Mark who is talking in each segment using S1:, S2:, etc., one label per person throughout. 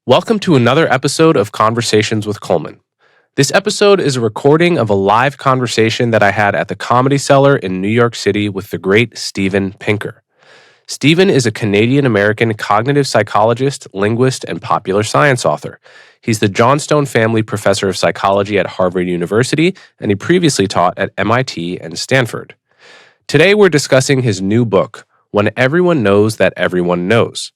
S1: Welcome to another episode of Conversations with Coleman. This episode is a recording of a live conversation that I had at the Comedy Cellar in New York City with the great Steven Pinker. Steven is a Canadian-American cognitive psychologist, linguist, and popular science author. He's the Johnstone Family Professor of Psychology at Harvard University, and he previously taught at MIT and Stanford. Today we're discussing his new book, When Everyone Knows That Everyone Knows.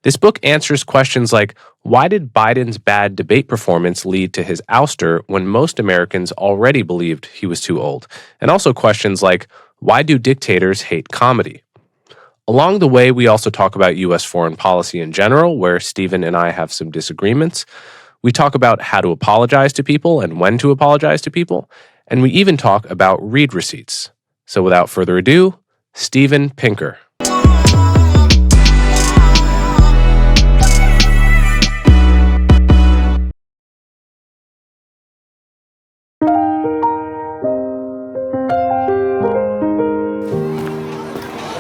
S1: This book answers questions like, why did Biden's bad debate performance lead to his ouster when most Americans already believed he was too old? And also questions like, why do dictators hate comedy? Along the way, we also talk about U.S. foreign policy in general, where Steven and I have some disagreements. We talk about how to apologize to people and when to apologize to people. And we even talk about read receipts. So without further ado, Steven Pinker.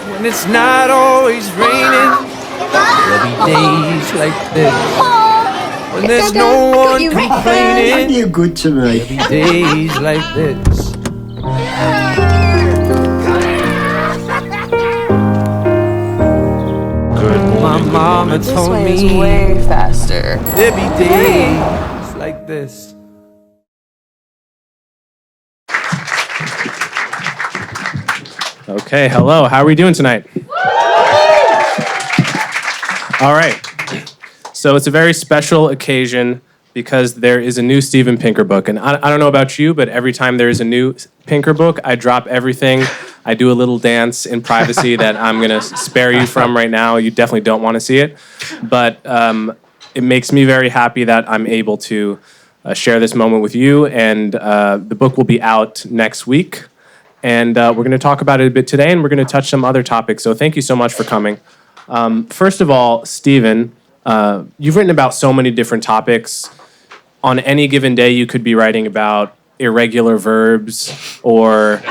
S2: When it's not always raining, there'll be days like this. When there's no one complaining,
S3: You're good to me.
S2: there'll be days like this. My mama
S4: This
S2: told
S4: way is
S2: me
S4: way faster.
S2: there'll be days like this.
S1: Okay, hello. How are we doing tonight? All right. So it's a very special occasion because there is a new Steven Pinker book. And I don't know about you, but every time there is a new Pinker book, I drop everything. I do a little dance in privacy that I'm going to spare you from right now. You definitely don't want to see it. But it makes me very happy that I'm able to share this moment with you. And the book will be out next week. And we're going to talk about it a bit today, and we're going to touch some other topics. So thank you so much for coming. First of all, Steven, you've written about so many different topics. On any given day, you could be writing about irregular verbs or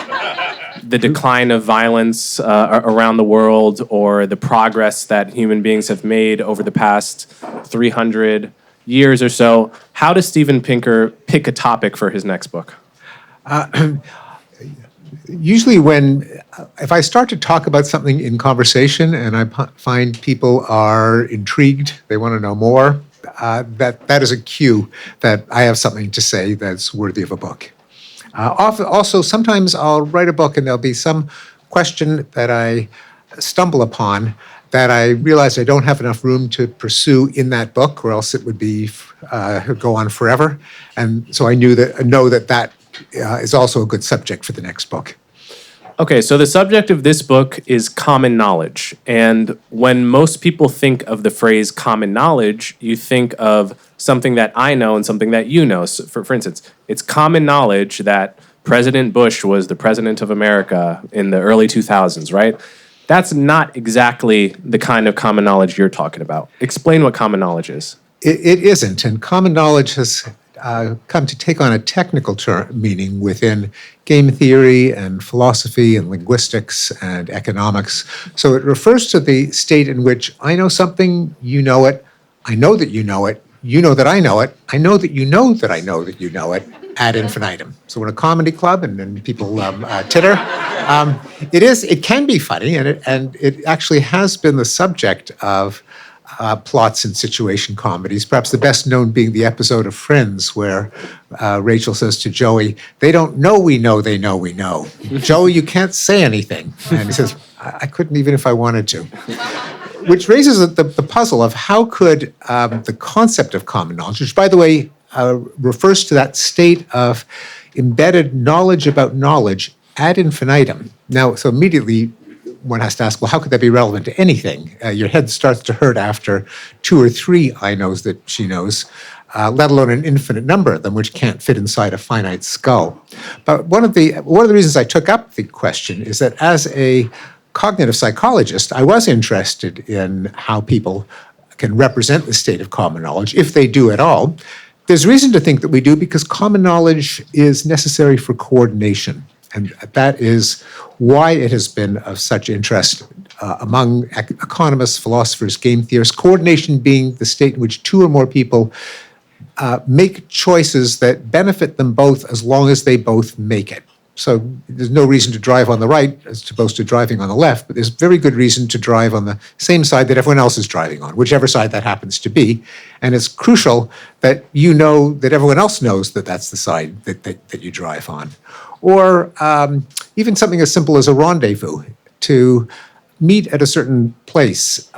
S1: the decline of violence around the world or the progress that human beings have made over the past 300 years or so. How does Steven Pinker pick a topic for his next book?
S3: Usually if I start to talk about something in conversation and I find people are intrigued, they want to know more, that is a cue that I have something to say that's worthy of a book. Also, sometimes I'll write a book and there'll be some question that I stumble upon that I realize I don't have enough room to pursue in that book, or else it would be go on forever. And so I know that is also a good subject for the next book.
S1: Okay, so the subject of this book is common knowledge. And when most people think of the phrase common knowledge, you think of something that I know and something that you know. So for instance, it's common knowledge that President Bush was the president of America in the early 2000s, right? That's not exactly the kind of common knowledge you're talking about. Explain what common knowledge is.
S3: It isn't, and common knowledge has come to take on a technical meaning within game theory and philosophy and linguistics and economics. So it refers to the state in which I know something, you know it, I know that you know it, you know that I know it, I know that you know that I know that you know it, ad infinitum. So in a comedy club, and then people titter, it can be funny, and it actually has been the subject of plots and situation comedies, perhaps the best known being the episode of Friends where Rachel says to Joey, they don't know we know they know we know. Joey, you can't say anything. And he says, I couldn't even if I wanted to. Which raises the puzzle of how could the concept of common knowledge, which by the way refers to that state of embedded knowledge about knowledge ad infinitum. Now, so immediately one has to ask, well, how could that be relevant to anything? Your head starts to hurt after 2 or 3 I knows that she knows, let alone an infinite number of them, which can't fit inside a finite skull. But one of the reasons I took up the question is that as a cognitive psychologist, I was interested in how people can represent the state of common knowledge, if they do at all. There's reason to think that we do because common knowledge is necessary for coordination. And that is why it has been of such interest among economists, philosophers, game theorists, coordination being the state in which two or more people make choices that benefit them both as long as they both make it. So there's no reason to drive on the right as opposed to driving on the left, but there's very good reason to drive on the same side that everyone else is driving on, whichever side that happens to be. And it's crucial that you know that everyone else knows that that's the side that you drive on. Or even something as simple as a rendezvous, to meet at a certain place.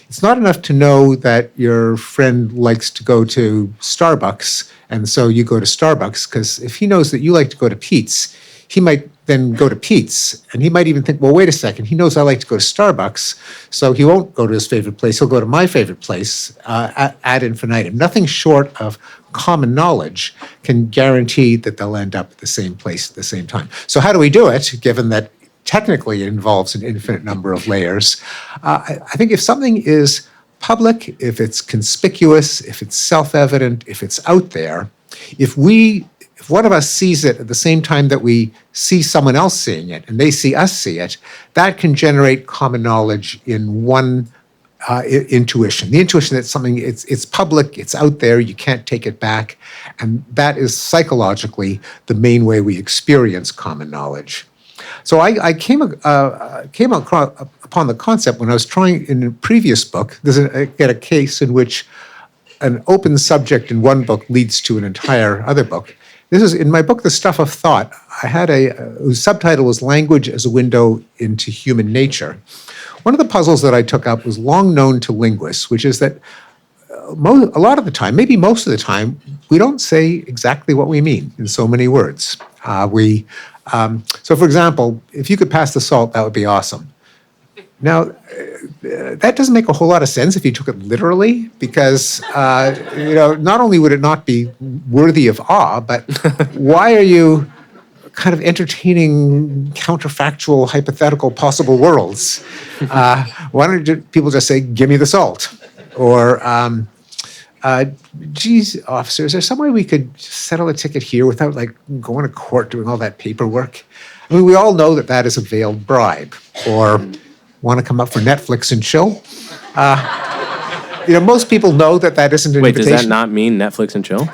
S3: It's not enough to know that your friend likes to go to Starbucks, and so you go to Starbucks, because if he knows that you like to go to Pete's, he might then go to Pete's, and he might even think, well, wait a second, he knows I like to go to Starbucks, so he won't go to his favorite place, he'll go to my favorite place ad infinitum. Nothing short of common knowledge can guarantee that they'll end up at the same place at the same time. So how do we do it, given that technically it involves an infinite number of layers? I think if something is public, if it's conspicuous, if it's self-evident, if it's out there, if one of us sees it at the same time that we see someone else seeing it and they see us see it, that can generate common knowledge in one intuition. The intuition that something, it's public, it's out there, you can't take it back, and that is psychologically the main way we experience common knowledge. So I came upon the concept when I was trying in a previous book. There's a case in which an open subject in one book leads to an entire other book. This is in my book, The Stuff of Thought. I had whose subtitle was Language as a Window into Human Nature. One of the puzzles that I took up was long known to linguists, which is that a lot of the time, maybe most of the time, we don't say exactly what we mean in so many words. So for example, if you could pass the salt, that would be awesome. Now, that doesn't make a whole lot of sense if you took it literally, because not only would it not be worthy of awe, but why are you kind of entertaining counterfactual, hypothetical, possible worlds? Why don't people just say, "Give me the salt," or geez, officer, is there some way we could settle a ticket here without going to court, doing all that paperwork? I mean, we all know that that is a veiled bribe. Or want to come up for Netflix and chill? Most people know that that isn't an invitation.
S1: Wait, does that not mean Netflix and chill?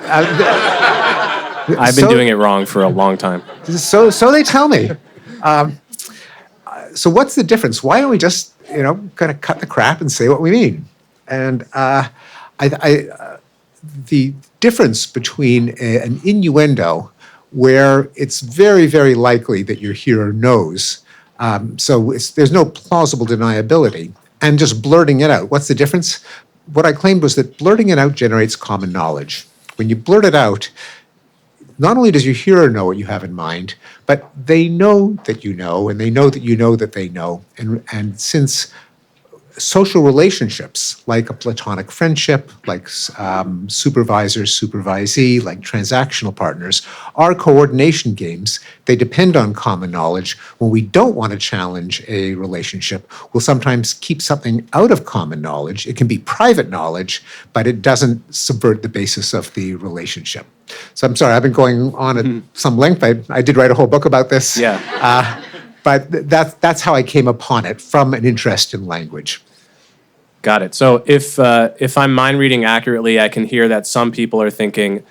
S1: I've been doing it wrong for a long time.
S3: So they tell me. So what's the difference? Why don't we just, kind of cut the crap and say what we mean? And the difference between an innuendo, where it's very, very likely that your hearer knows, so there's no plausible deniability, and just blurting it out. What's the difference? What I claimed was that blurting it out generates common knowledge. When you blurt it out, not only does your hearer know what you have in mind, but they know that you know, and they know that you know that they know. And since social relationships, like a platonic friendship, like supervisor-supervisee, like transactional partners, are coordination games. They depend on common knowledge. When we don't want to challenge a relationship, we'll sometimes keep something out of common knowledge. It can be private knowledge, but it doesn't subvert the basis of the relationship. So I'm sorry, I've been going on at some length. I did write a whole book about this.
S1: Yeah.
S3: But that's how I came upon it, from an interest in language.
S1: Got it. So if I'm mind reading accurately, I can hear that some people are thinking,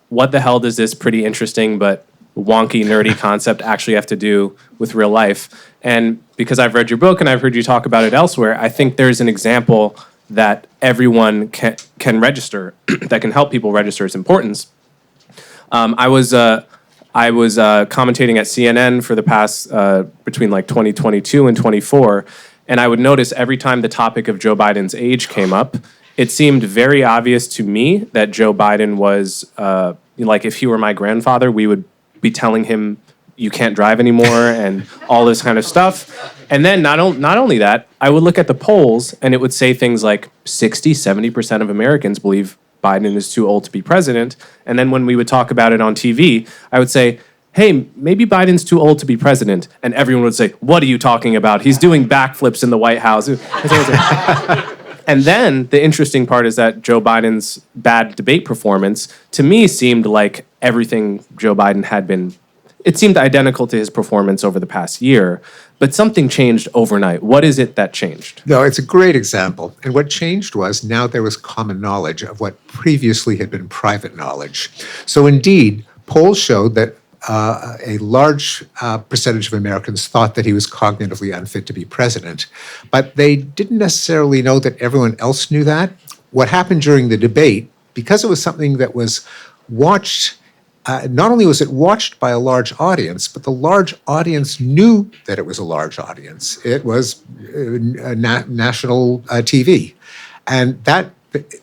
S1: what the hell does this pretty interesting but wonky, nerdy concept actually have to do with real life? And because I've read your book and I've heard you talk about it elsewhere, I think there's an example that everyone can register, that can help people register its importance. I was commentating at CNN for the past, between 2022 and 24, and I would notice every time the topic of Joe Biden's age came up, it seemed very obvious to me that Joe Biden was, if he were my grandfather, we would be telling him, you can't drive anymore, and all this kind of stuff. And then not only that, I would look at the polls, and it would say things like 70% of Americans believe Biden is too old to be president. And then when we would talk about it on TV, I would say, hey, maybe Biden's too old to be president. And everyone would say, what are you talking about? He's doing backflips in the White House. And then the interesting part is that Joe Biden's bad debate performance, to me, seemed like everything Joe Biden had been it seemed identical to his performance over the past year, but something changed overnight. What is it that changed?
S3: No, it's a great example. And what changed was now there was common knowledge of what previously had been private knowledge. So indeed, polls showed that a large percentage of Americans thought that he was cognitively unfit to be president, but they didn't necessarily know that everyone else knew that. What happened during the debate, because it was something that was watched, not only was it watched by a large audience, but the large audience knew that it was a large audience. It was national TV. And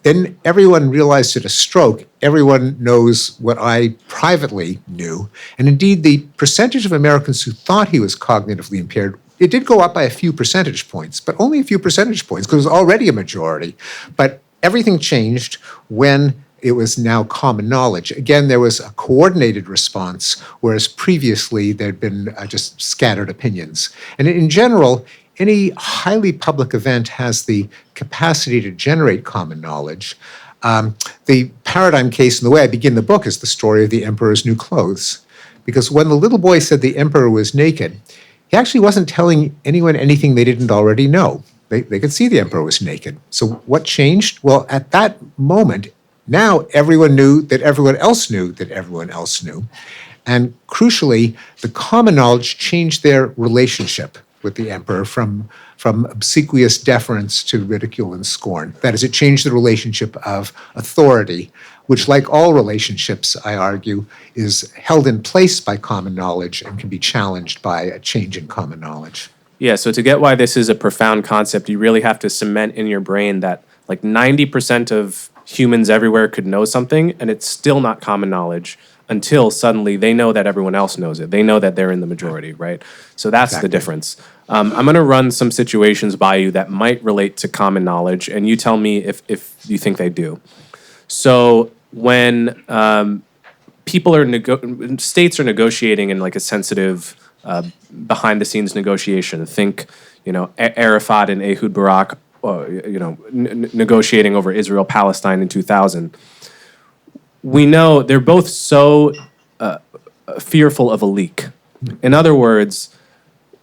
S3: then everyone realized at a stroke, everyone knows what I privately knew. And indeed, the percentage of Americans who thought he was cognitively impaired, it did go up by a few percentage points, but only a few percentage points because it was already a majority. But everything changed when it was now common knowledge. Again, there was a coordinated response, whereas previously there'd been just scattered opinions. And in general, any highly public event has the capacity to generate common knowledge. The paradigm case in the way I begin the book is the story of the emperor's new clothes. Because when the little boy said the emperor was naked, he actually wasn't telling anyone anything they didn't already know. They could see the emperor was naked. So what changed? Well, at that moment, now everyone knew that everyone else knew that everyone else knew. And crucially, the common knowledge changed their relationship with the emperor from obsequious deference to ridicule and scorn. That is, it changed the relationship of authority, which, like all relationships, I argue, is held in place by common knowledge and can be challenged by a change in common knowledge.
S1: Yeah, so to get why this is a profound concept, you really have to cement in your brain that like 90% of humans everywhere could know something, and it's still not common knowledge until suddenly they know that everyone else knows it. They know that they're in the majority, right? So that's the difference. I'm going to run some situations by you that might relate to common knowledge, and you tell me if you think they do. So when states are negotiating in like a sensitive behind-the-scenes negotiation, think, Arafat and Ehud Barak, negotiating over Israel-Palestine in 2000. We know they're both so fearful of a leak. In other words,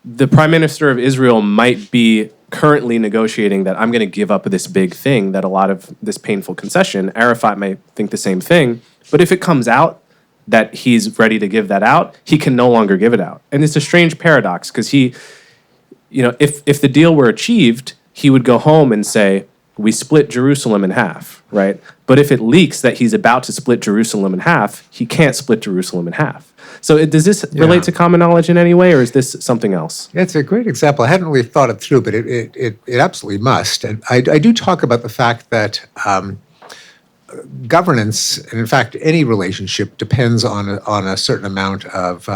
S1: the prime minister of Israel might be currently negotiating that I'm going to give up this big thing, that a lot of this painful concession. Arafat may think the same thing, but if it comes out that he's ready to give that out, he can no longer give it out. And it's a strange paradox because if the deal were achieved, he would go home and say, we split Jerusalem in half, right? But if it leaks that he's about to split Jerusalem in half, he can't split Jerusalem in half. So does this relate to common knowledge in any way, or is this something else?
S3: Yeah, it's a great example. I hadn't really thought it through, but it absolutely must. And I do talk about the fact that governance, and in fact, any relationship depends on a certain amount of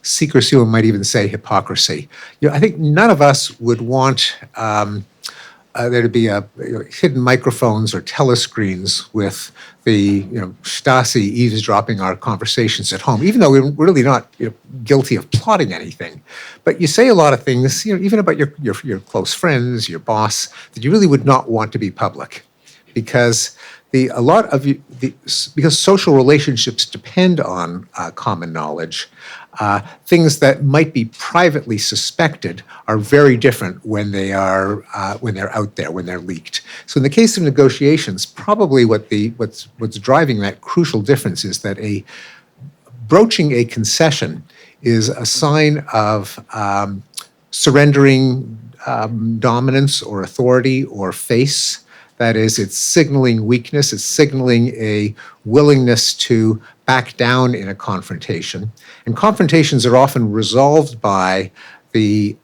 S3: secrecy, one might even say hypocrisy. I think none of us would want there to be hidden microphones or telescreens with the Stasi eavesdropping our conversations at home, even though we're really not guilty of plotting anything. But you say a lot of things, even about your close friends, your boss, that you really would not want to be public, because because social relationships depend on common knowledge. Things that might be privately suspected are very different when they're out there, when they're leaked. So in the case of negotiations, probably what's driving that crucial difference is that broaching a concession is a sign of surrendering dominance or authority or face. That is, it's signaling weakness, it's signaling a willingness to back down in a confrontation. And confrontations are often resolved by the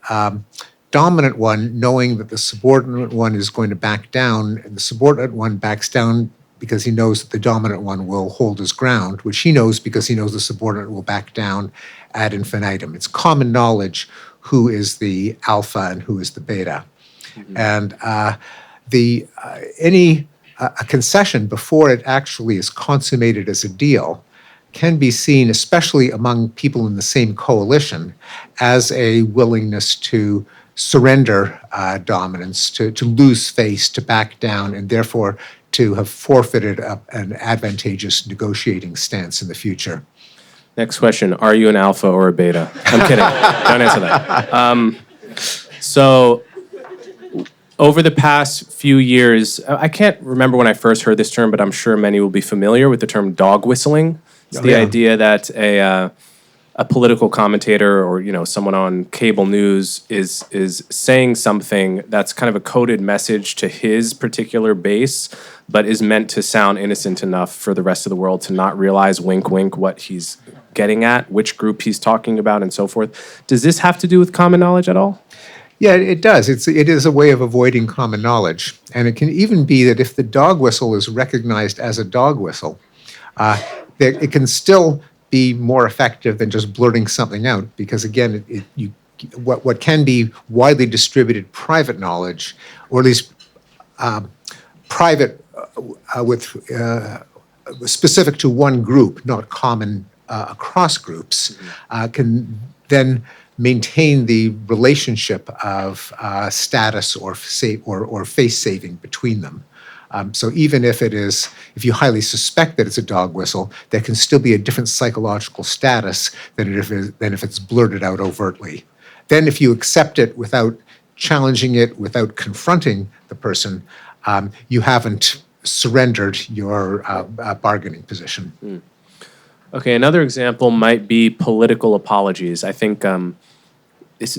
S3: dominant one knowing that the subordinate one is going to back down, and the subordinate one backs down because he knows that the dominant one will hold his ground, which he knows because he knows the subordinate will back down ad infinitum. It's common knowledge who is the alpha and who is the beta. Mm-hmm. And a concession before it actually is consummated as a deal can be seen, especially among people in the same coalition, as a willingness to surrender dominance, to lose face, to back down, and therefore to have forfeited an advantageous negotiating stance in the future.
S1: Next question. Are you an alpha or a beta? I'm kidding. Don't answer that. So over the past few years, I can't remember when I first heard this term, but I'm sure many will be familiar with the term dog whistling. It's the idea that a political commentator or someone on cable news is saying something that's kind of a coded message to his particular base, but is meant to sound innocent enough for the rest of the world to not realize, wink, wink, what he's getting at, which group he's talking about, and so forth. Does this have to do with common knowledge at all?
S3: Yeah, it does. It is a way of avoiding common knowledge. And it can even be that if the dog whistle is recognized as a dog whistle, it can still be more effective than just blurting something out, because again, what can be widely distributed private knowledge, or at least private with specific to one group, not common across groups, can then maintain the relationship of status or face saving between them. So even if you highly suspect that it's a dog whistle, there can still be a different psychological status than if it's blurted out overtly. Then if you accept it without challenging it, without confronting the person, you haven't surrendered your bargaining position.
S1: Okay, another example might be political apologies. I think there's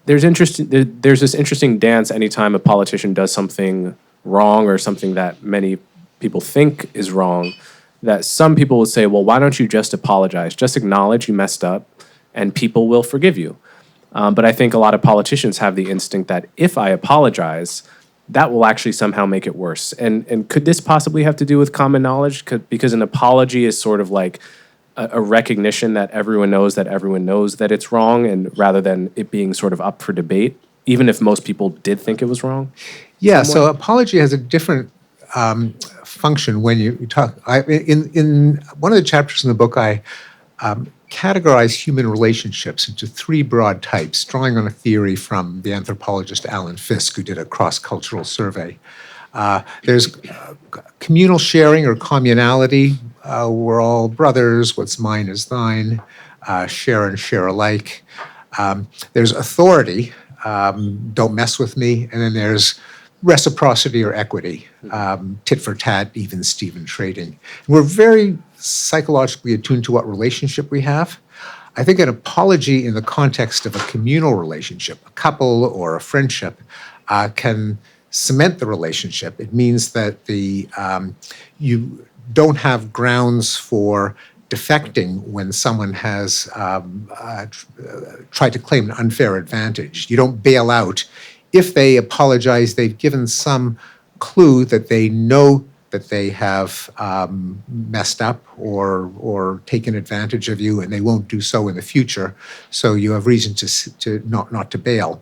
S1: this interesting dance anytime a politician does something wrong or something that many people think is wrong, that some people will say, well, why don't you just apologize? Just acknowledge you messed up and people will forgive you. But I think a lot of politicians have the instinct that if I apologize, that will actually somehow make it worse. And could this possibly have to do with common knowledge? Because an apology is sort of like a recognition that everyone knows that it's wrong, and rather than it being sort of up for debate, even if most people did think it was wrong?
S3: Yeah, so apology has a different function when you talk. In one of the chapters in the book, I categorize human relationships into three broad types, drawing on a theory from the anthropologist Alan Fiske, who did a cross-cultural survey. There's communal sharing or communality. We're all brothers. What's mine is thine. Share and share alike. There's authority. Don't mess with me. And then there's reciprocity or equity, tit for tat, even Steven trading. We're very psychologically attuned to what relationship we have. I think an apology in the context of a communal relationship, a couple or a friendship, can cement the relationship. It means that you don't have grounds for defecting when someone has tried to claim an unfair advantage. You don't bail out. If they apologize, they've given some clue that they know that they have messed up or taken advantage of you, and they won't do so in the future. So you have reason to not to bail.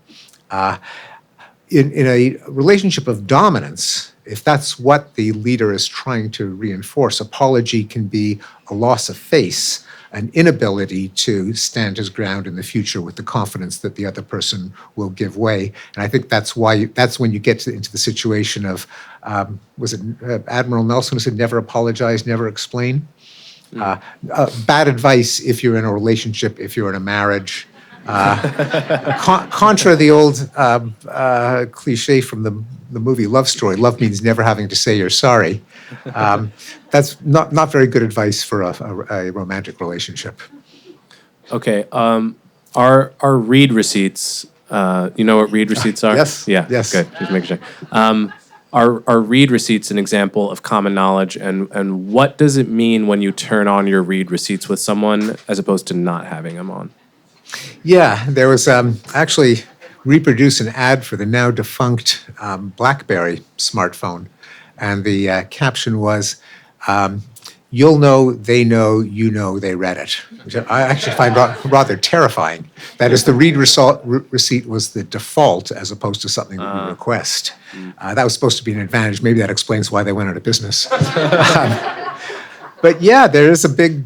S3: In a relationship of dominance, if that's what the leader is trying to reinforce, apology can be a loss of face, an inability to stand his ground in the future with the confidence that the other person will give way. And I think that's when you get into the situation of, was it Admiral Nelson who said, never apologize, never explain? Bad advice if you're in a relationship, if you're in a marriage. Contra the old cliche from the movie Love Story, love means never having to say you're sorry. That's not very good advice for a romantic relationship.
S1: Okay, our read receipts, you know what read receipts are?
S3: Yes.
S1: Yeah,
S3: yes.
S1: Good, just making sure. Are read receipts an example of common knowledge, and what does it mean when you turn on your read receipts with someone as opposed to not having them on?
S3: Yeah, there was actually reproduced an ad for the now defunct BlackBerry smartphone, and the caption was, "You'll know, they know, you know, they read it," which I actually find rather terrifying. That is, the read receipt was the default as opposed to something that you request. That was supposed to be an advantage. Maybe that explains why they went out of business. But yeah, there is a big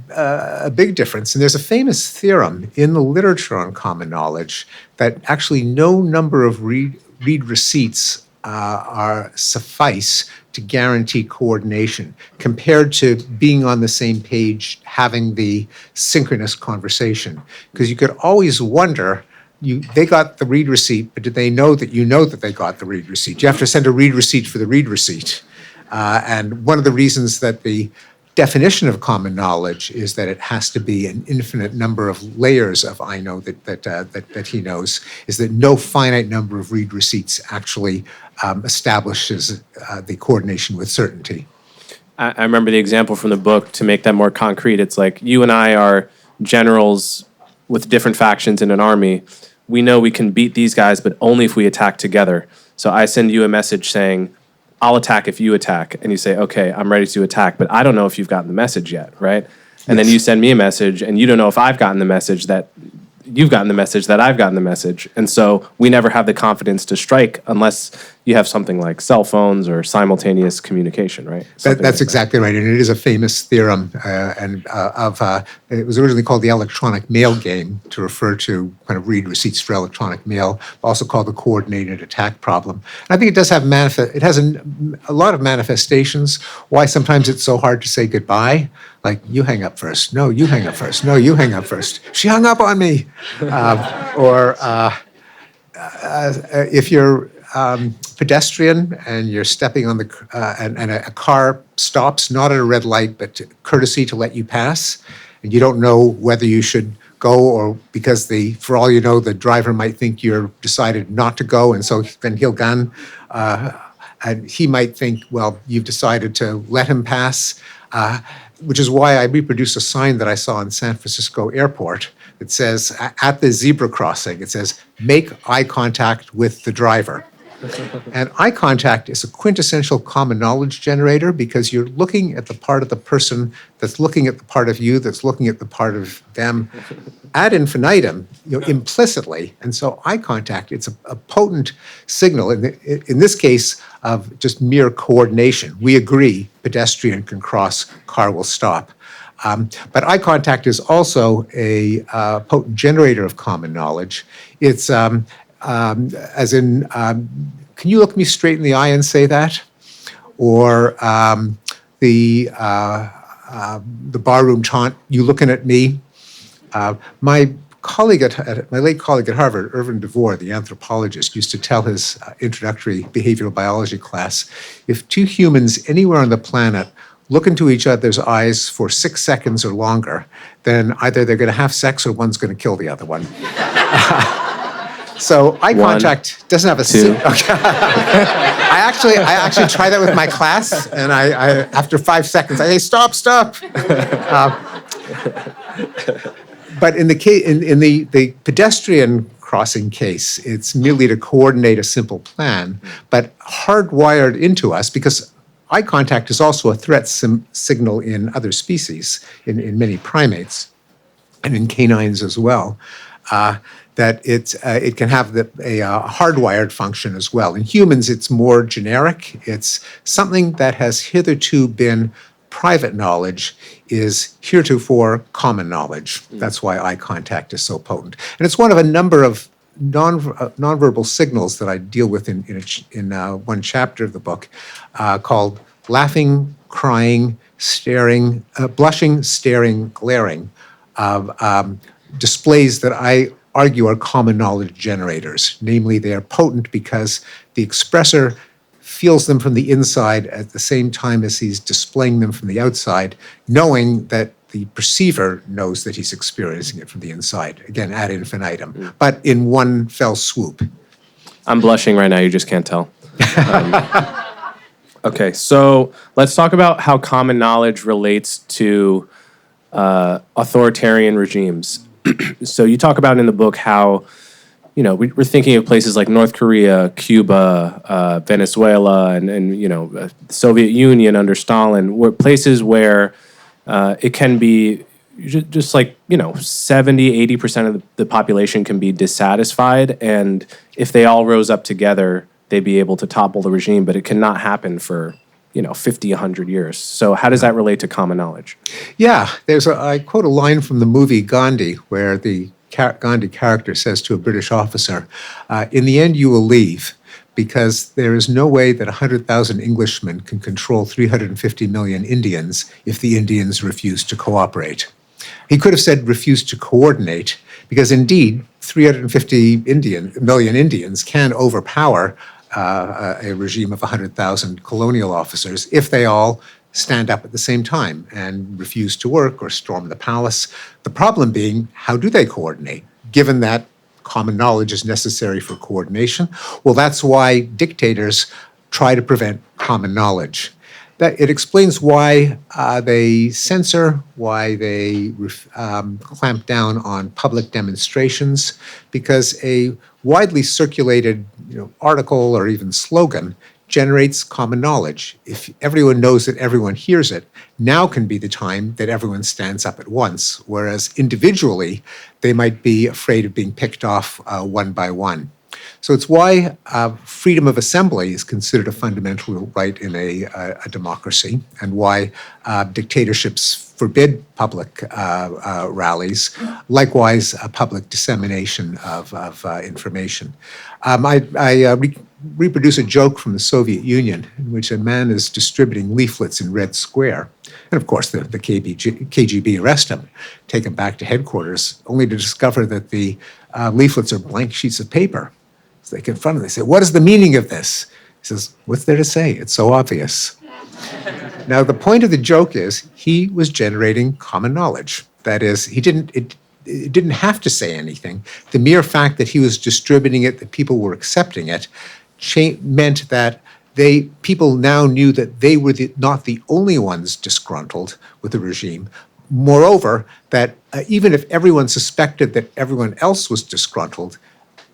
S3: difference. And there's a famous theorem in the literature on common knowledge that actually no number of read receipts suffice to guarantee coordination compared to being on the same page, having the synchronous conversation. Because you could always wonder, they got the read receipt, but did they know that you know that they got the read receipt? You have to send a read receipt for the read receipt. And one of the reasons that the definition of common knowledge is that it has to be an infinite number of layers of I know that he knows, is that no finite number of read receipts actually establishes the coordination with certainty.
S1: I remember the example from the book to make that more concrete. It's like you and I are generals with different factions in an army. We know we can beat these guys, but only if we attack together. So I send you a message saying, I'll attack if you attack. And you say, okay, I'm ready to attack, but I don't know if you've gotten the message yet, right? And then you send me a message, and you don't know if I've gotten the message that you've gotten the message that I've gotten the message. And so we never have the confidence to strike unless you have something like cell phones or simultaneous communication, right?
S3: That's exactly right. And it is a famous theorem it was originally called the electronic mail game to refer to kind of read receipts for electronic mail, also called the coordinated attack problem. And I think it does have it has a lot of manifestations. Why sometimes it's so hard to say goodbye, like you hang up first. No, you hang up first. No, you hang up first. She hung up on me. If you're pedestrian and you're stepping on and a car stops, not at a red light, but courtesy to let you pass, and you don't know whether you should go or because for all you know, the driver might think you're decided not to go, and so then he'll gun. And he might think, well, you've decided to let him pass, which is why I reproduced a sign that I saw in San Francisco airport that says, at the zebra crossing, it says, make eye contact with the driver. And eye contact is a quintessential common knowledge generator because you're looking at the part of the person that's looking at the part of you that's looking at the part of them ad infinitum, implicitly. And so eye contact, it's a potent signal, in this case, of just mere coordination. We agree, pedestrian can cross, car will stop. But eye contact is also a potent generator of common knowledge. It's as in, can you look me straight in the eye and say that? Or the barroom taunt, you looking at me? My late colleague at Harvard, Irvin DeVore, the anthropologist, used to tell his introductory behavioral biology class, if two humans anywhere on the planet look into each other's eyes for 6 seconds or longer, then either they're going to have sex or one's going to kill the other one. So eye contact doesn't have a okay. I actually try that with my class, and I after 5 seconds I say stop. But in the pedestrian crossing case, it's merely to coordinate a simple plan, but hardwired into us because eye contact is also a threat signal in other species, in many primates, and in canines as well. That it can have a hardwired function as well. In humans, it's more generic. It's something that has hitherto been private knowledge is heretofore common knowledge. That's why eye contact is so potent. And it's one of a number of nonverbal signals that I deal with in one chapter of the book called laughing, crying, staring, blushing, staring, glaring, displays that I argue are common knowledge generators. Namely, they are potent because the expressor feels them from the inside at the same time as he's displaying them from the outside, knowing that the perceiver knows that he's experiencing it from the inside. Again, ad infinitum, but in one fell swoop.
S1: I'm blushing right now, you just can't tell. Okay, so let's talk about how common knowledge relates to authoritarian regimes. So you talk about in the book how, we're thinking of places like North Korea, Cuba, Venezuela, and Soviet Union under Stalin, were places where it can be just like, 70, 80% of the population can be dissatisfied. And if they all rose up together, they'd be able to topple the regime, but it cannot happen for 50, 100 years. So how does that relate to common knowledge?
S3: Yeah, I quote a line from the movie Gandhi, where the Gandhi character says to a British officer, in the end you will leave, because there is no way that 100,000 Englishmen can control 350 million Indians if the Indians refuse to cooperate. He could have said refuse to coordinate, because indeed, 350 million Indians can overpower a regime of 100,000 colonial officers if they all stand up at the same time and refuse to work or storm the palace. The problem being, how do they coordinate, given that common knowledge is necessary for coordination? Well, that's why dictators try to prevent common knowledge. That it explains why they censor, why they clamp down on public demonstrations, because a widely circulated article or even slogan generates common knowledge. If everyone knows that everyone hears it, now can be the time that everyone stands up at once, whereas individually, they might be afraid of being picked off one by one. So it's why freedom of assembly is considered a fundamental right in a democracy, and why dictatorships forbid public rallies, likewise public dissemination of information. I reproduce a joke from the Soviet Union in which a man is distributing leaflets in Red Square. And of course, the KGB arrest him, take him back to headquarters, only to discover that the leaflets are blank sheets of paper. So they confront him. They say, "What is the meaning of this?" He says, "What's there to say? It's so obvious." Now, the point of the joke is he was generating common knowledge. That is, it didn't have to say anything. The mere fact that he was distributing it, that people were accepting it, meant that people now knew that they were not the only ones disgruntled with the regime. Moreover, that even if everyone suspected that everyone else was disgruntled,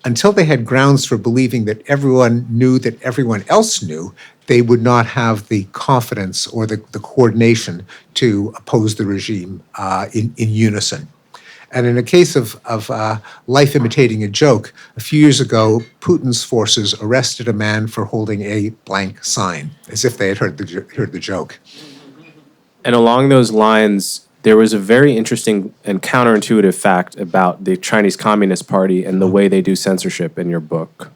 S3: until they had grounds for believing that everyone knew that everyone else knew, they would not have the confidence or the coordination to oppose the regime in unison. And in a case of life imitating a joke, a few years ago, Putin's forces arrested a man for holding a blank sign, as if they had heard the joke.
S1: And along those lines, there was a very interesting and counterintuitive fact about the Chinese Communist Party and the way they do censorship in your book.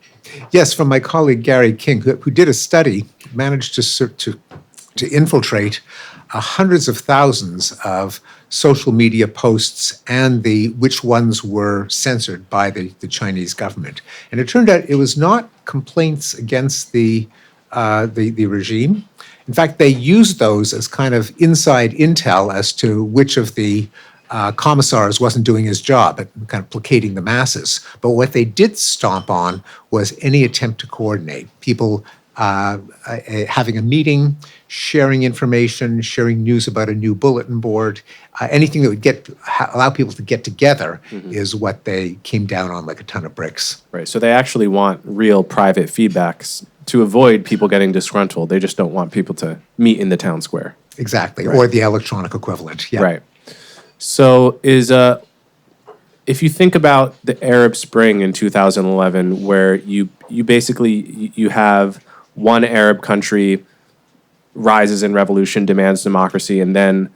S3: Yes, from my colleague Gary King, who did a study, managed to infiltrate hundreds of thousands of social media posts and which ones were censored by the Chinese government. And it turned out it was not complaints against the regime. In fact, they used those as kind of inside intel as to which of the commissars wasn't doing his job at kind of placating the masses. But what they did stomp on was any attempt to coordinate. People having a meeting, sharing information, sharing news about a new bulletin board, anything that would allow people to get together is what they came down on like a ton of bricks.
S1: Right. So they actually want real private feedbacks to avoid people getting disgruntled. They just don't want people to meet in the town square.
S3: Exactly.
S1: Right.
S3: Or the electronic equivalent. Yeah.
S1: Right. So if you think about the Arab Spring in 2011, where you basically you have one Arab country rises in revolution, demands democracy, and then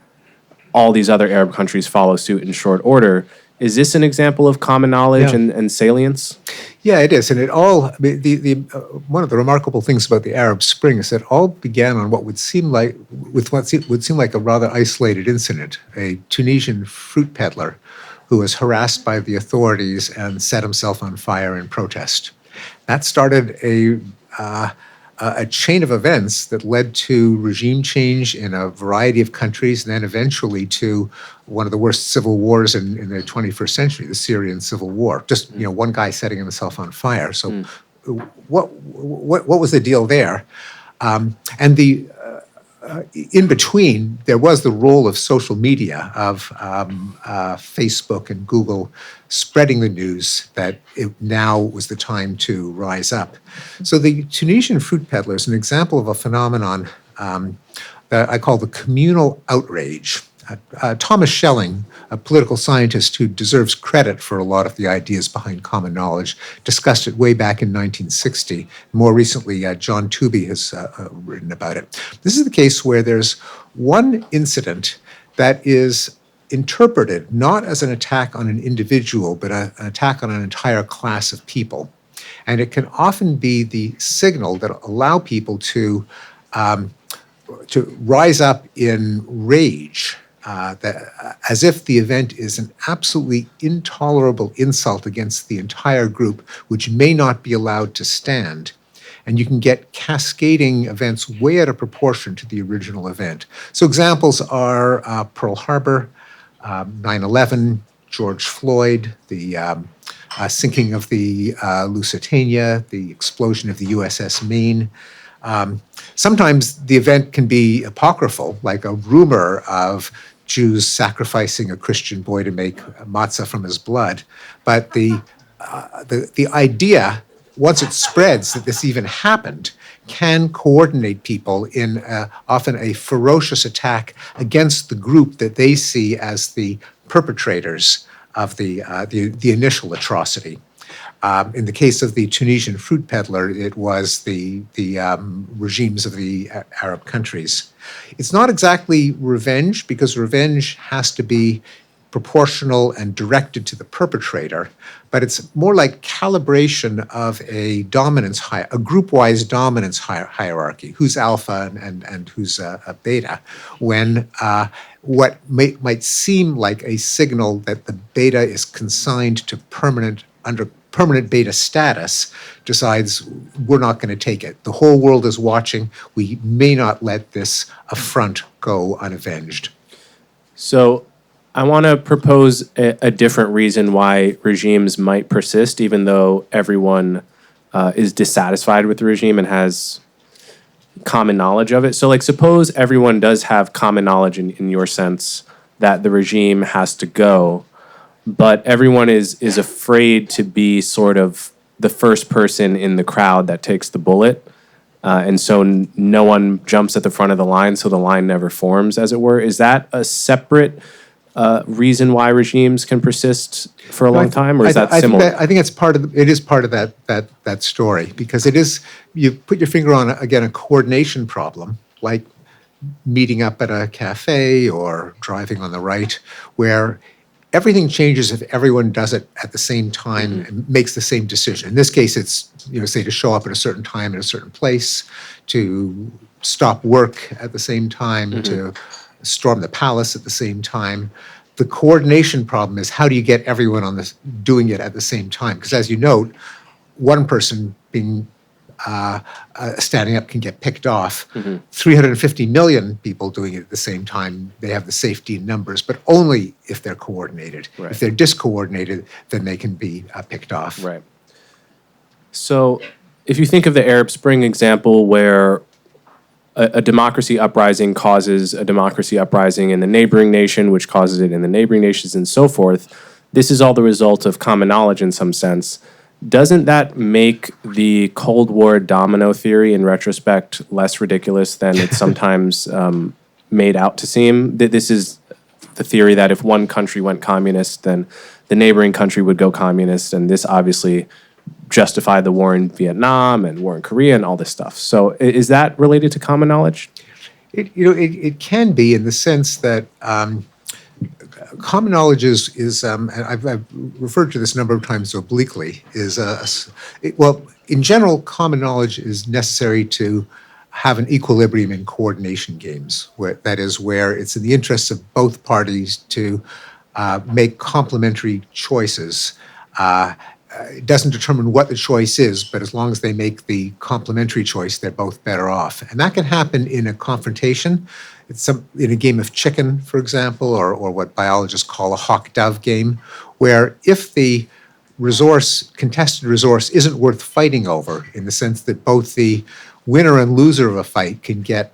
S1: all these other Arab countries follow suit in short order. Is this an example of common knowledge and salience?
S3: Yeah, it is. And one of the remarkable things about the Arab Spring is that it all began on what would seem like a rather isolated incident. A Tunisian fruit peddler who was harassed by the authorities and set himself on fire in protest. That started a chain of events that led to regime change in a variety of countries, and then eventually to one of the worst civil wars in the 21st century, the Syrian Civil War. Just one guy setting himself on fire. So, what was the deal there? And in between, there was the role of social media, of Facebook and Google spreading the news that now was the time to rise up. So the Tunisian fruit peddler is an example of a phenomenon that I call the communal outrage. Thomas Schelling, a political scientist who deserves credit for a lot of the ideas behind common knowledge, discussed it way back in 1960. More recently, John Tooby has written about it. This is the case where there's one incident that is interpreted not as an attack on an individual, but an attack on an entire class of people. And it can often be the signal that allow people to rise up in rage, as if the event is an absolutely intolerable insult against the entire group, which may not be allowed to stand. And you can get cascading events way out of proportion to the original event. So examples are Pearl Harbor, 9/11, George Floyd, the sinking of the Lusitania, the explosion of the USS Maine. Sometimes the event can be apocryphal, like a rumor of Jews sacrificing a Christian boy to make matzah from his blood. But the idea, once it spreads that this even happened, can coordinate people in often a ferocious attack against the group that they see as the perpetrators of the initial atrocity. In the case of the Tunisian fruit peddler, it was the regimes of the Arab countries. It's not exactly revenge, because revenge has to be proportional and directed to the perpetrator, but it's more like calibration of a dominance, a group-wise dominance hierarchy, who's alpha and who's a beta, when what might seem like a signal that the beta is consigned to permanent beta status decides we're not going to take it. The whole world is watching. We may not let this affront go unavenged.
S1: So I want to propose a different reason why regimes might persist, even though everyone is dissatisfied with the regime and has common knowledge of it. So, like, suppose everyone does have common knowledge in your sense that the regime has to go, but everyone is afraid to be sort of the first person in the crowd that takes the bullet. And so no one jumps at the front of the line, so the line never forms, as it were. Is that a separate reason why regimes can persist for a long time, or is that similar?
S3: I think it's it is part of that story, because it is, you put your finger on, again, a coordination problem, like meeting up at a cafe or driving on the right, where everything changes if everyone does it at the same time and makes the same decision. In this case, it's, say, to show up at a certain time in a certain place, to stop work at the same time, to storm the palace at the same time. The coordination problem is, how do you get everyone on this doing it at the same time? Because, as you note, one person being standing up can get picked off. 350 million people doing it at the same time, they have the safety in numbers, but only if they're coordinated.
S1: Right.
S3: If they're discoordinated, then they can be picked off.
S1: Right. So if you think of the Arab Spring example, where a democracy uprising causes a democracy uprising in the neighboring nation, which causes it in the neighboring nations, and so forth, this is all the result of common knowledge in some sense. Doesn't that make the Cold War domino theory, in retrospect, less ridiculous than it's sometimes made out to seem? This is the theory that if one country went communist, then the neighboring country would go communist, and this obviously justified the war in Vietnam and war in Korea and all this stuff. So is that related to common knowledge?
S3: It can be, in the sense that common knowledge is and I've referred to this a number of times obliquely, in general, common knowledge is necessary to have an equilibrium in coordination games, that is, where it's in the interests of both parties to make complementary choices. It doesn't determine what the choice is, but as long as they make the complementary choice, they're both better off. And that can happen in a confrontation. It's in a game of chicken, for example, or what biologists call a hawk-dove game, where if the contested resource isn't worth fighting over, in the sense that both the winner and loser of a fight can get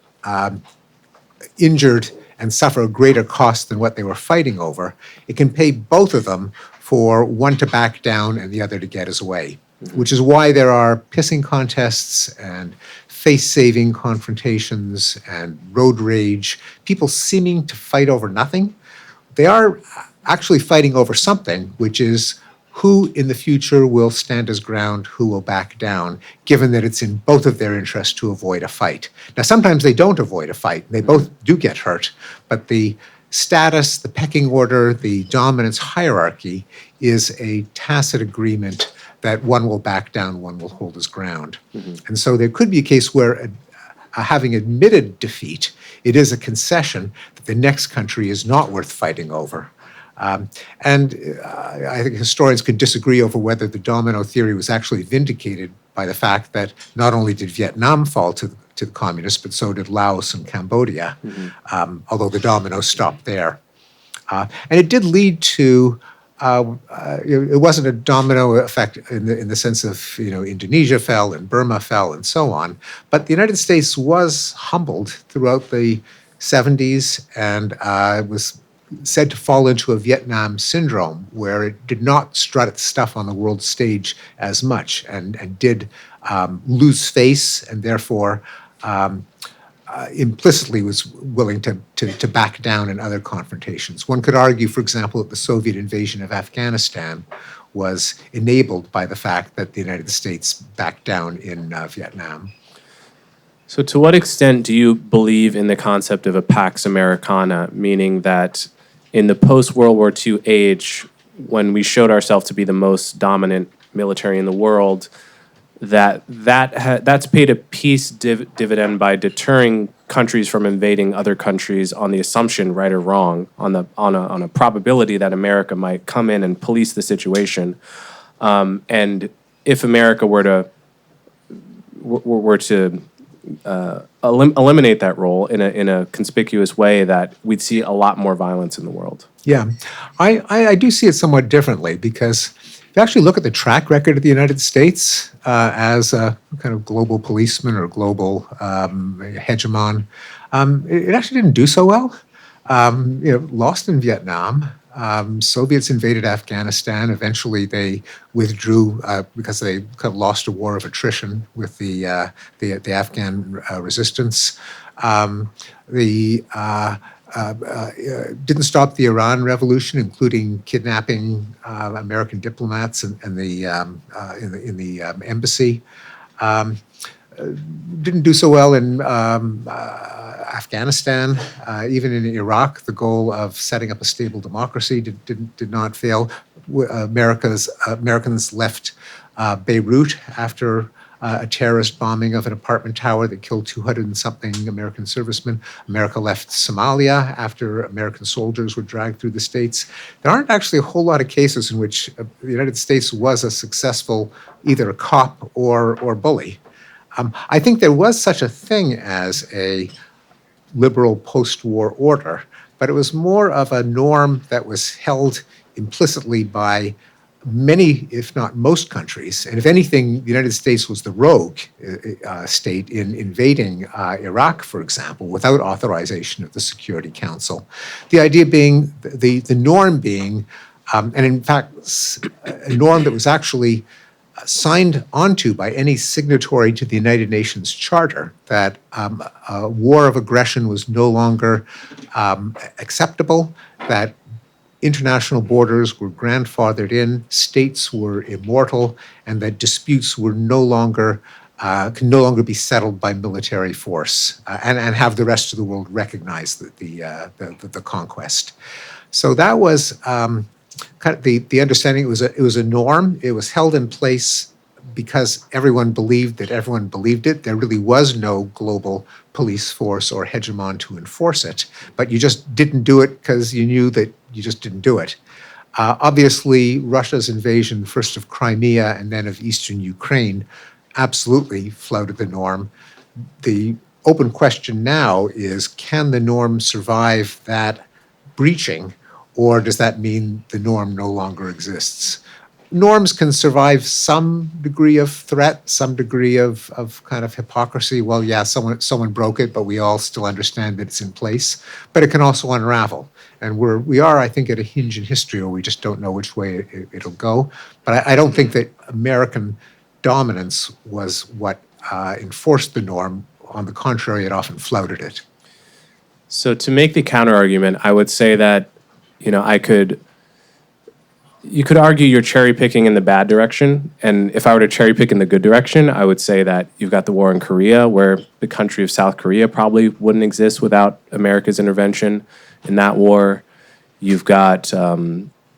S3: injured and suffer a greater cost than what they were fighting over, it can pay both of them for one to back down and the other to get his way, which is why there are pissing contests and face-saving confrontations and road rage, people seeming to fight over nothing. They are actually fighting over something, which is who in the future will stand his ground, who will back down, given that it's in both of their interests to avoid a fight. Now, sometimes they don't avoid a fight. They both do get hurt, but the status, the pecking order, the dominance hierarchy is a tacit agreement that one will back down, one will hold his ground. And so there could be a case where, having admitted defeat, it is a concession that the next country is not worth fighting over. I think historians could disagree over whether the domino theory was actually vindicated by the fact that not only did Vietnam fall to the communists, but so did Laos and Cambodia, although the domino stopped there. And it did lead to, it wasn't a domino effect in the sense of, Indonesia fell and Burma fell and so on, but the United States was humbled throughout the 70s and was said to fall into a Vietnam syndrome where it did not strut its stuff on the world stage as much and did lose face and therefore implicitly was willing to back down in other confrontations. One could argue, for example, that the Soviet invasion of Afghanistan was enabled by the fact that the United States backed down in Vietnam.
S1: So to what extent do you believe in the concept of a Pax Americana, meaning that in the post-World War II age, when we showed ourselves to be the most dominant military in the world, that's paid a peace dividend by deterring countries from invading other countries on the assumption, right or wrong, on a probability that America might come in and police the situation, and if America were to eliminate that role in a conspicuous way, that we'd see a lot more violence in the world.
S3: Yeah, I do see it somewhat differently because if you actually look at the track record of the United States as a kind of global policeman or global hegemon, it actually didn't do so well. Lost in Vietnam. Soviets invaded Afghanistan. Eventually, they withdrew because they kind of lost a war of attrition with the Afghan resistance. Didn't stop the Iran Revolution, including kidnapping American diplomats in the embassy. Didn't do so well in Afghanistan. Even in Iraq, the goal of setting up a stable democracy did not fail. Americans left Beirut after a terrorist bombing of an apartment tower that killed 200 and something American servicemen. America left Somalia after American soldiers were dragged through the states. There aren't actually a whole lot of cases in which the United States was a successful either a cop or bully. I think there was such a thing as a liberal post-war order, but it was more of a norm that was held implicitly by many, if not most countries. And if anything, the United States was the rogue state in invading Iraq, for example, without authorization of the Security Council. The idea being, the norm being, and in fact, a norm that was actually signed onto by any signatory to the United Nations Charter, that a war of aggression was no longer acceptable, that international borders were grandfathered in, states were immortal, and that disputes were can no longer be settled by military force, and have the rest of the world recognize the conquest. So that was kind of the understanding. It was a norm. It was held in place because everyone believed that everyone believed it. There really was no global police force or hegemon to enforce it, but you just didn't do it because you knew that you just didn't do it. Obviously, Russia's invasion, first of Crimea and then of eastern Ukraine, absolutely flouted the norm. The open question now is, can the norm survive that breaching, or does that mean the norm no longer exists? Norms can survive some degree of threat, some degree of kind of hypocrisy. Well, yeah, someone broke it, but we all still understand that it's in place. But it can also unravel. And we are, I think, at a hinge in history where we just don't know which way it'll go. But I don't think that American dominance was what enforced the norm. On the contrary, it often flouted it.
S1: So to make the counter argument, I would say that, you could argue you're cherry picking in the bad direction. And if I were to cherry pick in the good direction, I would say that you've got the war in Korea, where the country of South Korea probably wouldn't exist without America's intervention in that war. You've got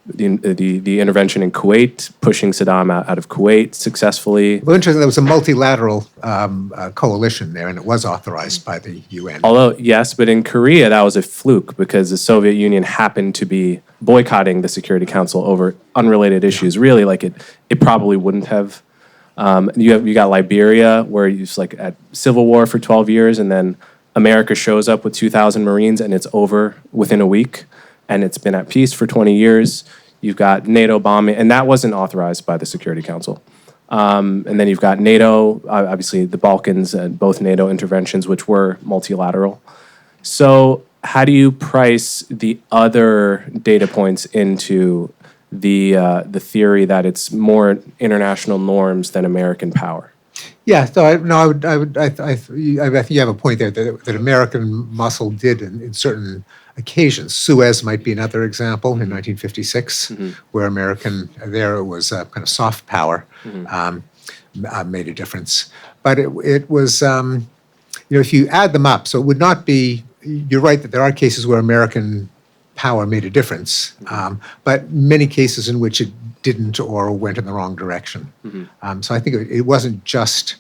S1: the intervention in Kuwait, pushing Saddam out of Kuwait successfully.
S3: Well, interesting, there was a multilateral coalition there, and it was authorized by the UN.
S1: Although, yes, but in Korea, that was a fluke because the Soviet Union happened to be boycotting the Security Council over unrelated issues. Really, like it probably wouldn't have. You got Liberia, where it's like at civil war for 12 years, and then America shows up with 2,000 Marines, and it's over within a week, and it's been at peace for 20 years. You've got NATO bombing, and that wasn't authorized by the Security Council. And then you've got NATO, obviously the Balkans, and both NATO interventions, which were multilateral. So how do you price the other data points into the theory that it's more international norms than American power?
S3: Yeah, so I think you have a point there that American muscle did in certain occasions. Suez might be another example in 1956, where there was a kind of soft power made a difference. But it was, if you add them up, so it would not be, you're right that there are cases where American power made a difference, but many cases in which it didn't or went in the wrong direction. So I think it wasn't just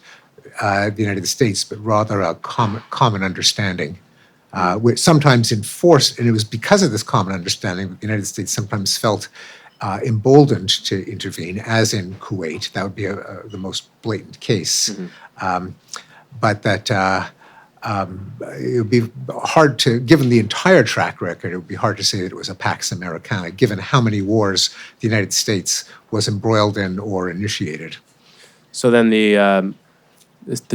S3: the United States, but rather a common understanding, which sometimes enforced, and it was because of this common understanding that the United States sometimes felt emboldened to intervene, as in Kuwait. That would be the most blatant case. But that it would be hard to, given the entire track record, it would be hard to say that it was a Pax Americana, given how many wars the United States was embroiled in or initiated.
S1: So then the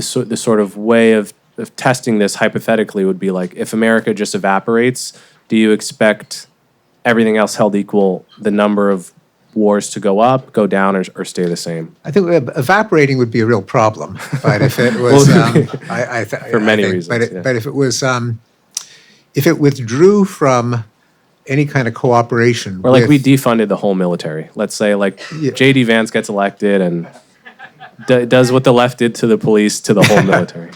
S1: sort of way of testing this hypothetically would be like, if America just evaporates, do you expect everything else held equal, the number of wars to go up, go down, or stay the same?
S3: I think evaporating would be a real problem, but if it was,
S1: for many reasons,
S3: but if it was, if it withdrew from any kind of cooperation,
S1: or like we defunded the whole military. Let's say like J.D. Vance gets elected and does what the left did to the police to the whole military.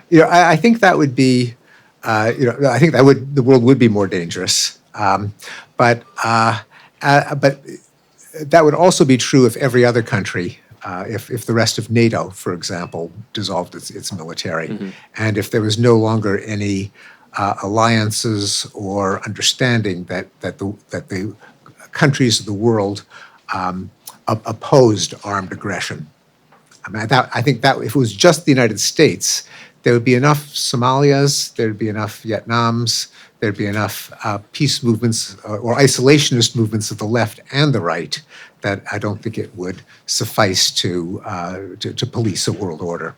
S3: Yeah, I think that would be, I think the world would be more dangerous, but that would also be true if every other country, if the rest of NATO, for example, dissolved its military, and if there was no longer any alliances or understanding that the countries of the world opposed armed aggression. I think that if it was just the United States, there would be enough Somalias, there would be enough Vietnams, there'd be enough peace movements or isolationist movements of the left and the right that I don't think it would suffice to police a world order.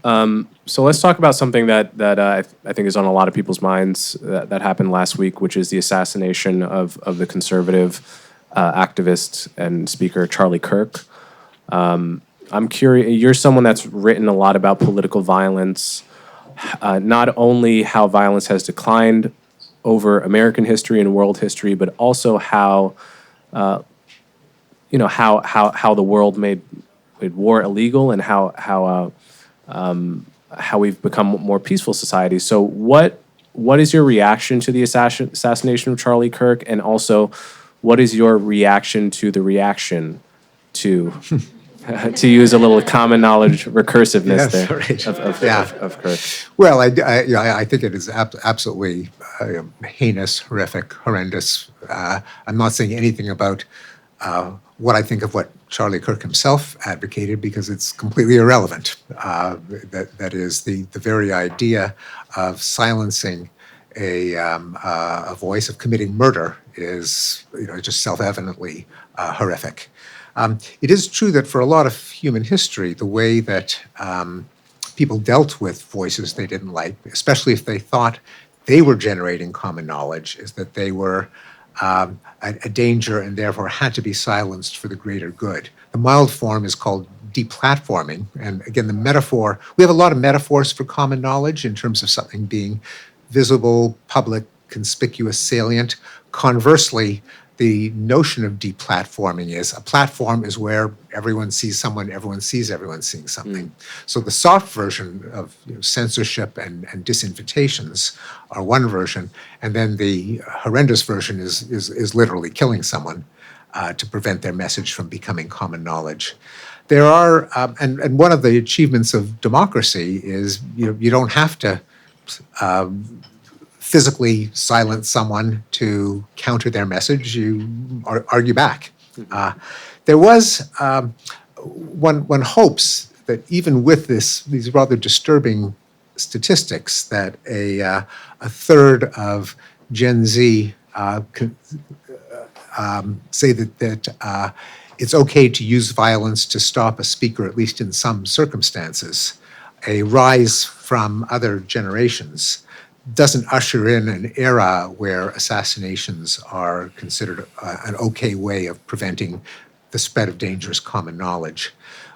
S1: So let's talk about something that I think is on a lot of people's minds that happened last week, which is the assassination of the conservative activist and speaker Charlie Kirk. I'm curious, you're someone that's written a lot about political violence, not only how violence has declined over American history and world history, but also how how the world made war illegal and how we've become more peaceful societies. So what is your reaction to the assassination of Charlie Kirk, and also what is your reaction to the reaction to to use a little common knowledge recursiveness of Kirk?
S3: Well, I think it is absolutely heinous, horrific, horrendous. I'm not saying anything about what I think of what Charlie Kirk himself advocated, because it's completely irrelevant. That is the very idea of silencing a voice, of committing murder, is just self-evidently horrific. It is true that for a lot of human history, the way that people dealt with voices they didn't like, especially if they thought they were generating common knowledge, is that they were a danger and therefore had to be silenced for the greater good. The mild form is called deplatforming. And again, the metaphor, we have a lot of metaphors for common knowledge in terms of something being visible, public, conspicuous, salient. Conversely, the notion of deplatforming is a platform is where everyone sees someone, everyone sees everyone seeing something. So the soft version of censorship and disinvitations are one version, and then the horrendous version is literally killing someone to prevent their message from becoming common knowledge. There are, and one of the achievements of democracy is you don't have to physically silence someone to counter their message. You argue back. There was one hopes that even with these rather disturbing statistics, that a third of Gen Z say that it's okay to use violence to stop a speaker, at least in some circumstances. A rise from other generations doesn't usher in an era where assassinations are considered an okay way of preventing the spread of dangerous common knowledge.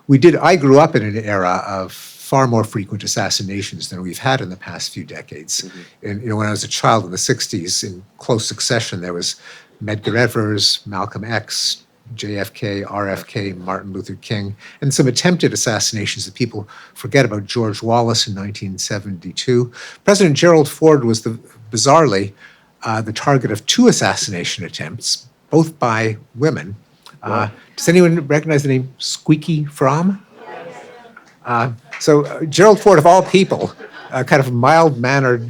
S3: I grew up in an era of far more frequent assassinations than we've had in the past few decades. And when I was a child in the 60s, in close succession, there was Medgar Evers, Malcolm X, JFK, RFK, Martin Luther King, and some attempted assassinations that people forget about. George Wallace in 1972. President Gerald Ford was bizarrely the target of 2 assassination attempts, both by women. Does anyone recognize the name Squeaky Fromm? So Gerald Ford, of all people, kind of mild-mannered,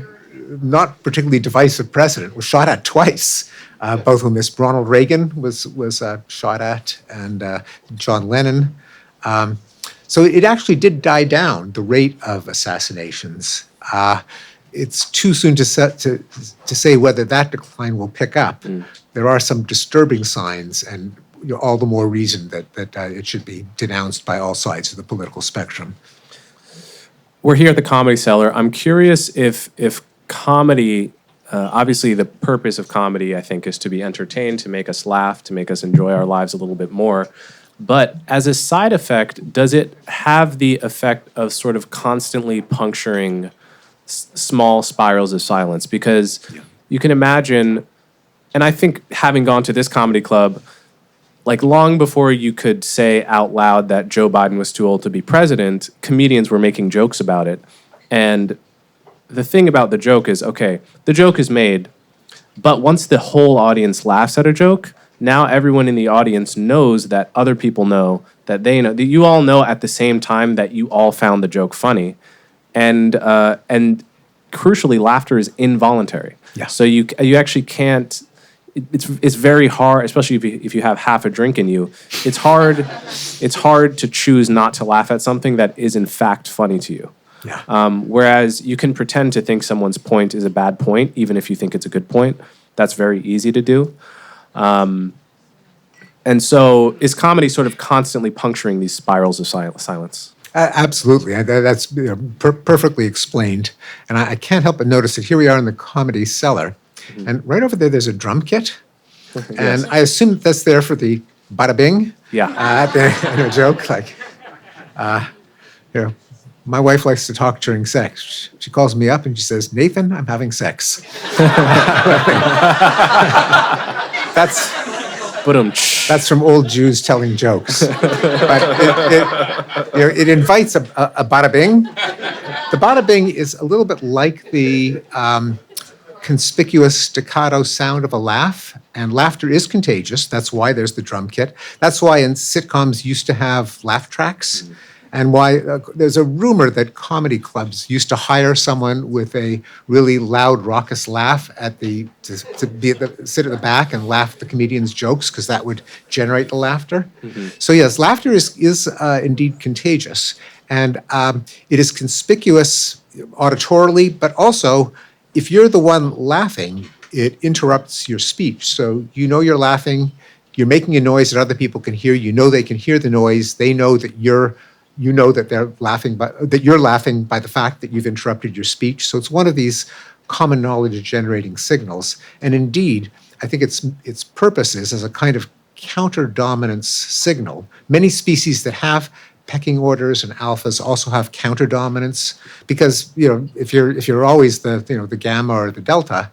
S3: not particularly divisive president, was shot at twice. Both when Miss Ronald Reagan was shot at, and John Lennon. So it actually did die down, the rate of assassinations. It's too soon to say whether that decline will pick up. There are some disturbing signs, and all the more reason that it should be denounced by all sides of the political spectrum.
S1: We're here at the Comedy Cellar. I'm curious if comedy. Obviously, the purpose of comedy, I think, is to be entertained, to make us laugh, to make us enjoy our lives a little bit more. But as a side effect, does it have the effect of sort of constantly puncturing small spirals of silence? Because you can imagine, and I think having gone to this comedy club, like long before you could say out loud that Joe Biden was too old to be president, comedians were making jokes about it. And the thing about the joke is, okay, the joke is made, but once the whole audience laughs at a joke, now everyone in the audience knows that other people know, that they know, that you all know at the same time that you all found the joke funny. And crucially, laughter is involuntary.
S3: Yeah.
S1: So you actually can't, it's very hard, especially if you have half a drink in you, it's hard to choose not to laugh at something that is in fact funny to you.
S3: Yeah.
S1: Whereas you can pretend to think someone's point is a bad point, even if you think it's a good point. That's very easy to do. And so is comedy sort of constantly puncturing these spirals of silence?
S3: Absolutely. That's perfectly explained. And I can't help but notice that here we are in the Comedy Cellar. And right over there's a drum kit. And I assume that's there for the bada bing.
S1: Yeah.
S3: A joke like, my wife likes to talk during sex. She calls me up and she says, "Nathan, I'm having sex." That's from old Jews telling jokes. But it invites a bada bing. The bada bing is a little bit like the conspicuous staccato sound of a laugh, and laughter is contagious. That's why there's the drum kit. That's why in sitcoms used to have laugh tracks. And why there's a rumor that comedy clubs used to hire someone with a really loud, raucous laugh to sit at the back and laugh at the comedian's jokes, because that would generate the laughter. So yes, laughter is indeed contagious, and it is conspicuous auditorily, but also if you're the one laughing, it interrupts your speech. So you're laughing, you're making a noise that other people can hear. They can hear the noise. They know that you're laughing by the fact that you've interrupted your speech. So it's one of these common knowledge generating signals. And indeed, I think its purpose is as a kind of counter dominance signal. Many species that have pecking orders and alphas also have counter dominance, because if you're always the gamma or the delta,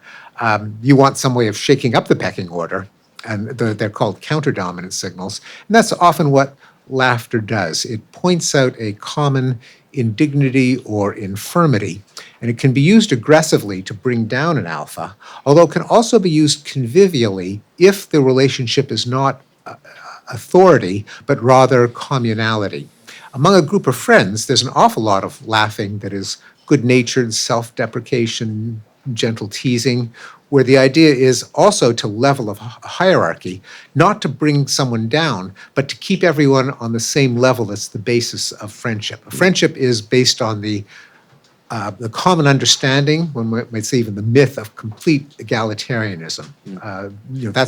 S3: you want some way of shaking up the pecking order. and they're called counterdominant signals. And that's often what laughter does. It points out a common indignity or infirmity, and it can be used aggressively to bring down an alpha, although it can also be used convivially if the relationship is not authority, but rather communality. Among a group of friends, there's an awful lot of laughing that is good-natured, self-deprecation, gentle teasing, where the idea is also to level a hierarchy, not to bring someone down, but to keep everyone on the same level. That's the basis of friendship. Friendship is based on the common understanding, one might say even the myth of complete egalitarianism.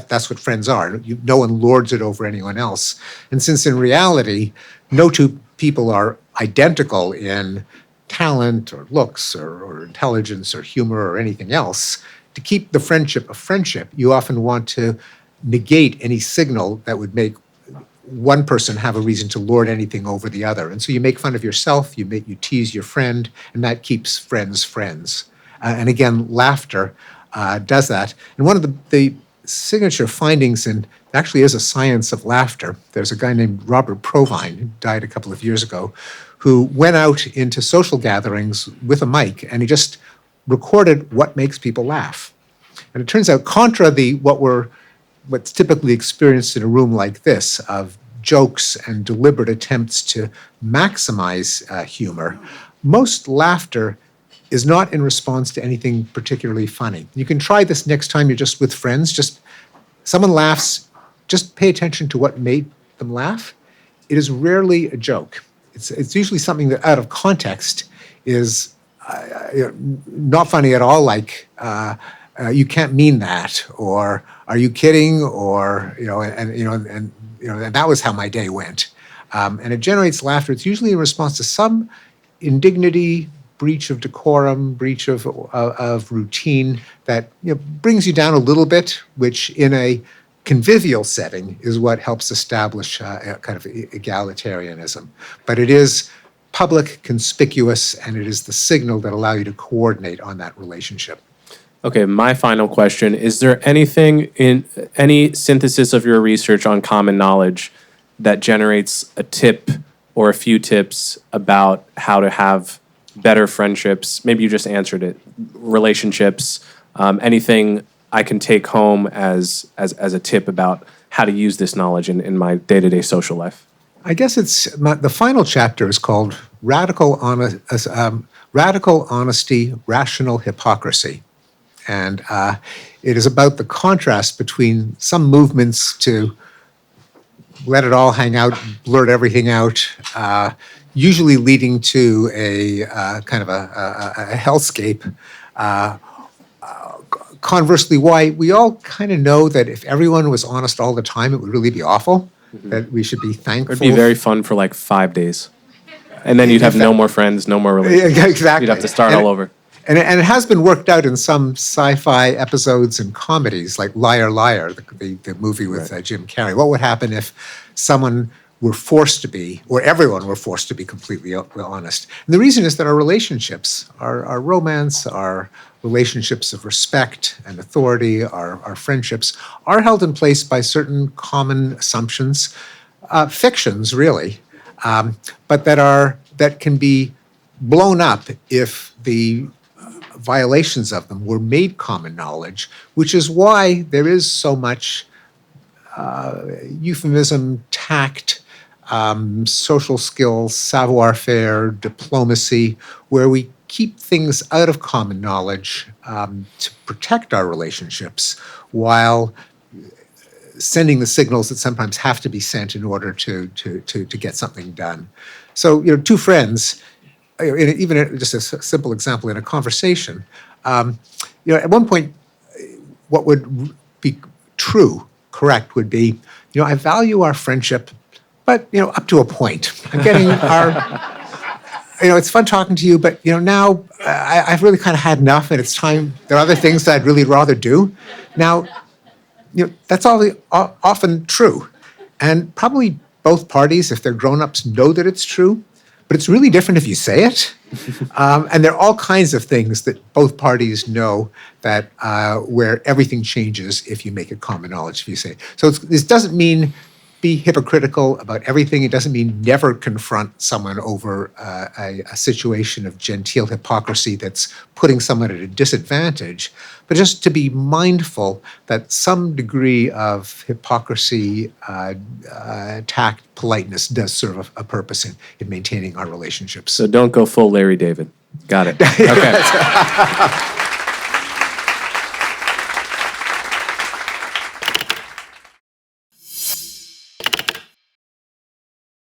S3: That's what friends are. No one lords it over anyone else. And since in reality, no two people are identical in talent or looks or intelligence or humor or anything else, to keep the friendship a friendship, you often want to negate any signal that would make one person have a reason to lord anything over the other. And so you make fun of yourself, you tease your friend, and that keeps friends friends. And again, laughter does that. And one of the signature findings, and actually is a science of laughter, there's a guy named Robert Provine, who died a couple of years ago, who went out into social gatherings with a mic, and he just recorded what makes people laugh. And it turns out, contra what's typically experienced in a room like this of jokes and deliberate attempts to maximize humor, most laughter is not in response to anything particularly funny. You can try this next time you're just with friends. Just someone laughs, just pay attention to what made them laugh. It is rarely a joke. It's usually something that out of context is not funny at all, like you can't mean that, or are you kidding, or and that was how my day went, and it generates laughter. It's usually in response to some indignity, breach of decorum, breach of routine that brings you down a little bit, which in a convivial setting is what helps establish a kind of egalitarianism. But it is public, conspicuous, and it is the signal that allow you to coordinate on that relationship.
S1: Okay, my final question. Is there anything in any synthesis of your research on common knowledge that generates a tip or a few tips about how to have better friendships? Maybe you just answered it. Relationships, anything I can take home as a tip about how to use this knowledge in my day-to-day social life?
S3: I guess the final chapter is called Radical Honesty, Rational Hypocrisy. And it is about the contrast between some movements to let it all hang out, blurt everything out, usually leading to a kind of a hellscape. Conversely, why we all kind of know that if everyone was honest all the time, it would really be awful, that we should be thankful.
S1: It would be very fun for like 5 days. And then you'd have no more friends, no more relationships.
S3: Yeah, exactly.
S1: You'd have to start all over.
S3: And it has been worked out in some sci-fi episodes and comedies, like Liar, Liar, the movie with Jim Carrey. What would happen if someone were forced to be, or everyone were forced to be completely honest? And the reason is that our relationships, our romance, our relationships of respect and authority, our friendships, are held in place by certain common assumptions, fictions really, but that can be blown up if the violations of them were made common knowledge, which is why there is so much euphemism, tact, social skills, savoir-faire, diplomacy, where we keep things out of common knowledge to protect our relationships while sending the signals that sometimes have to be sent in order to get something done. So, two friends, even just a simple example in a conversation, at one point, what would be correct would be, I value our friendship, but, up to a point. I'm getting it's fun talking to you, but, now I've really kind of had enough and it's time. There are other things that I'd really rather do. Now, that's often true. And probably both parties, if they're grown-ups, know that it's true. But but it's really different if you say it. And there are all kinds of things that both parties know that where everything changes if you make it common knowledge, if you say it. So this doesn't mean be hypocritical about everything. It doesn't mean never confront someone over a situation of genteel hypocrisy that's putting someone at a disadvantage, but just to be mindful that some degree of hypocrisy, tact, politeness does serve a purpose in maintaining our relationships.
S1: So don't go full Larry David. Got it. Okay.